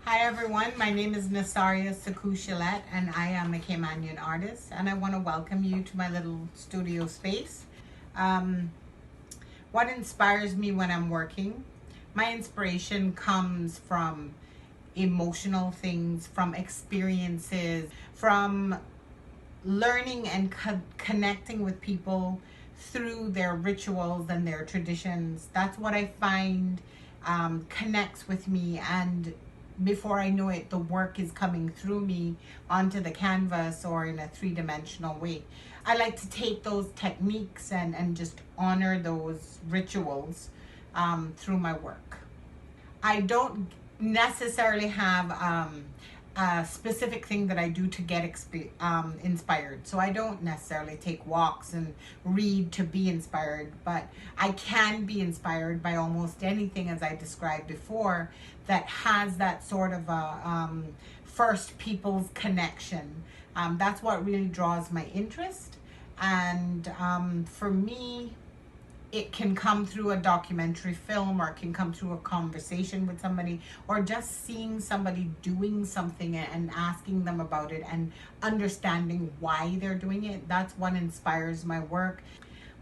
Hi everyone, my name is Nasaria Suckoo Chollette and I am a Caymanian artist and I want to welcome you to my little studio space. Um, what inspires me when I'm working? My inspiration comes from emotional things, from experiences, from learning and connecting with people through their rituals and their traditions. That's what I find connects with me, and before I know it, the work is coming through me onto the canvas or in a three-dimensional way. I like to take those techniques and just honor those rituals through my work. I don't necessarily have a specific thing that I do to get inspired. So I don't necessarily take walks and read to be inspired, but I can be inspired by almost anything, as I described before, that has that sort of a first people's connection. That's what really draws my interest. And for me, it can come through a documentary film, or it can come through a conversation with somebody, or just seeing somebody doing something and asking them about it and understanding why they're doing it. That's what inspires my work.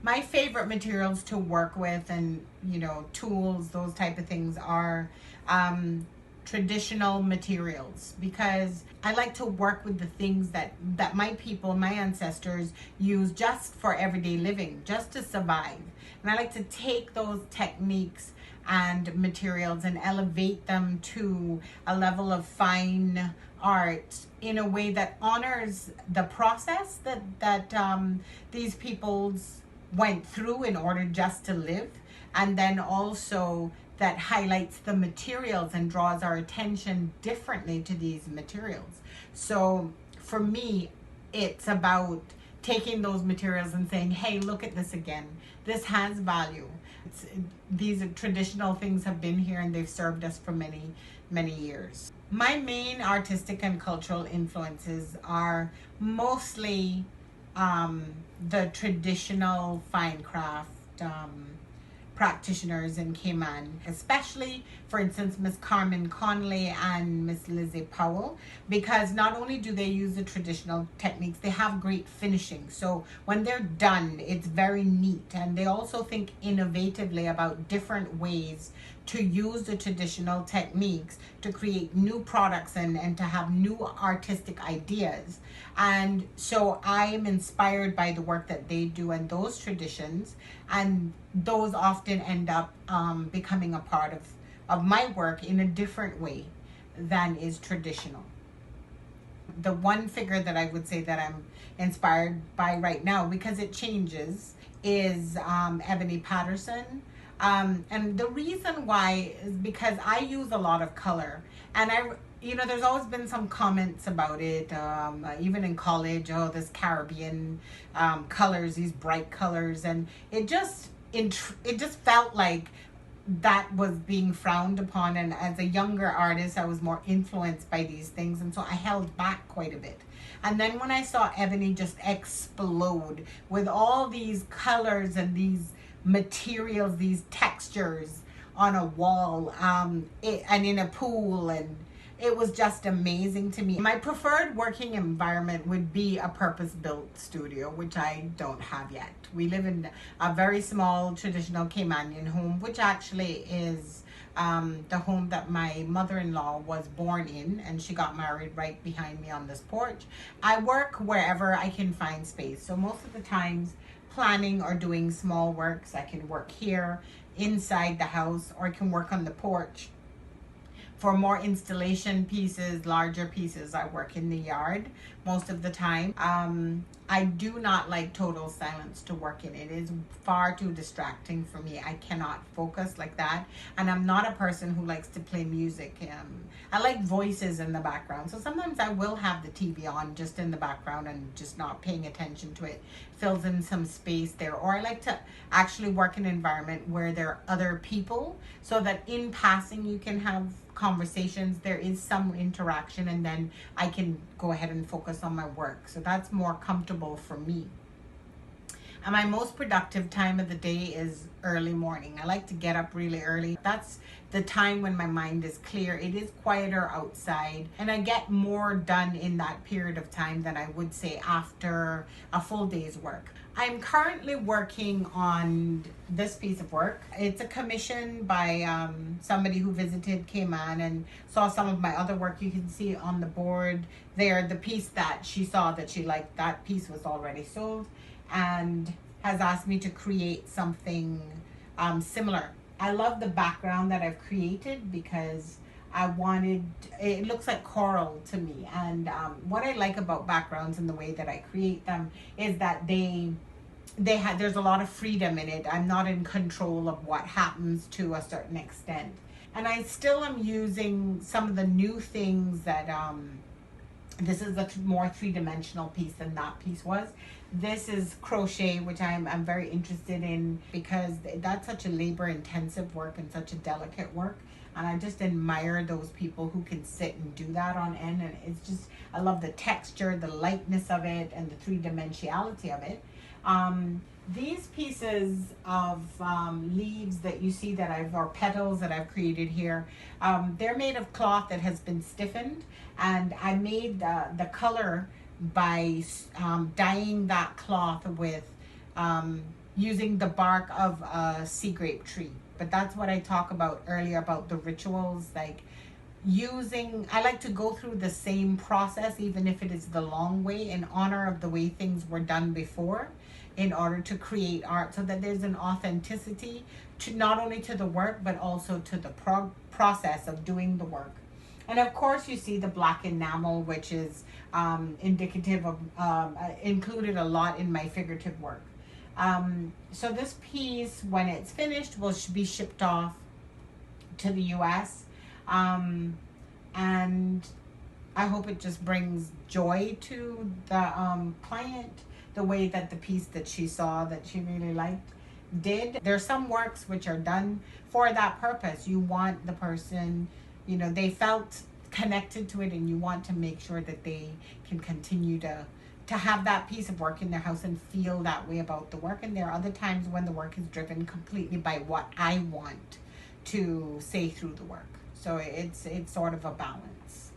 My favorite materials to work with and, tools, those type of things are traditional materials, because I like to work with the things that my people, my ancestors use just for everyday living, just to survive. And I like to take those techniques and materials and elevate them to a level of fine art in a way that honors the process that these peoples went through in order just to live, and then also that highlights the materials and draws our attention differently to these materials. So for me, it's about taking those materials and saying, hey, look at this again. This has value. These traditional things have been here and they've served us for many, many years. My main artistic and cultural influences are mostly the traditional fine craft practitioners in Cayman, especially, for instance, Miss Carmen Conley and Miss Lizzie Powell, because not only do they use the traditional techniques, they have great finishing. So when they're done, it's very neat, and they also think innovatively about different ways to use the traditional techniques to create new products and to have new artistic ideas. And so I am inspired by the work that they do and those traditions, and those often end up becoming a part of my work in a different way than is traditional. The one figure that I would say that I'm inspired by right now, because it changes, is Ebony Patterson. And the reason why is because I use a lot of color, and there's always been some comments about it, even in college. Oh, this Caribbean colors, these bright colors, and it just felt like that was being frowned upon. And as a younger artist, I was more influenced by these things, and so I held back quite a bit. And then when I saw Ebony just explode with all these colors and these materials, these textures on a wall, and in a pool, and it was just amazing to me. My preferred working environment would be a purpose-built studio, which I don't have yet. We live in a very small traditional Caymanian home, which actually is the home that my mother-in-law was born in, and she got married right behind me on this porch. I work wherever I can find space. So most of the times, planning or doing small works, I can work here inside the house, or I can work on the porch. For more installation pieces, larger pieces, I work in the yard most of the time. I do not like total silence to work in. It is far too distracting for me. I cannot focus like that. And I'm not a person who likes to play music. I like voices in the background. So sometimes I will have the TV on just in the background and just not paying attention to it. Fills in some space there. Or I like to actually work in an environment where there are other people, so that in passing you can have conversations, there is some interaction, and then I can go ahead and focus on my work. So that's more comfortable for me. And my most productive time of the day is early morning. I like to get up really early. That's the time when my mind is clear. It is quieter outside, and I get more done in that period of time than I would say after a full day's work. I'm currently working on this piece of work. It's a commission by somebody who visited Cayman and saw some of my other work. You can see on the board there the piece that she saw that she liked. That piece was already sold, and has asked me to create something similar. I love the background that I've created because I wanted, it looks like coral to me. And what I like about backgrounds and the way that I create them is that there's a lot of freedom in it. I'm not in control of what happens to a certain extent. And I still am using some of the new things that, this is a more three-dimensional piece than that piece was. This is crochet, which I'm very interested in because that's such a labor-intensive work and such a delicate work. And I just admire those people who can sit and do that on end. And it's just, I love the texture, the lightness of it, and the three-dimensionality of it. These pieces of leaves that you see that or petals that I've created here, they're made of cloth that has been stiffened, and I made the color by dyeing that cloth with using the bark of a sea grape tree. But that's what I talked about earlier about the rituals, like I like to go through the same process, even if it is the long way, in honor of the way things were done before, in order to create art, so that there's an authenticity to not only to the work but also to the process of doing the work. And of course you see the black enamel, which is indicative of included a lot in my figurative work. So this piece, when it's finished, will be shipped off to the US, and I hope it just brings joy to the client, the way that the piece that she saw that she really liked did. There's some works which are done for that purpose. You want the person, they felt connected to it, and you want to make sure that they can continue to have that piece of work in their house and feel that way about the work. And there are other times when the work is driven completely by what I want to say through the work. So it's sort of a balance.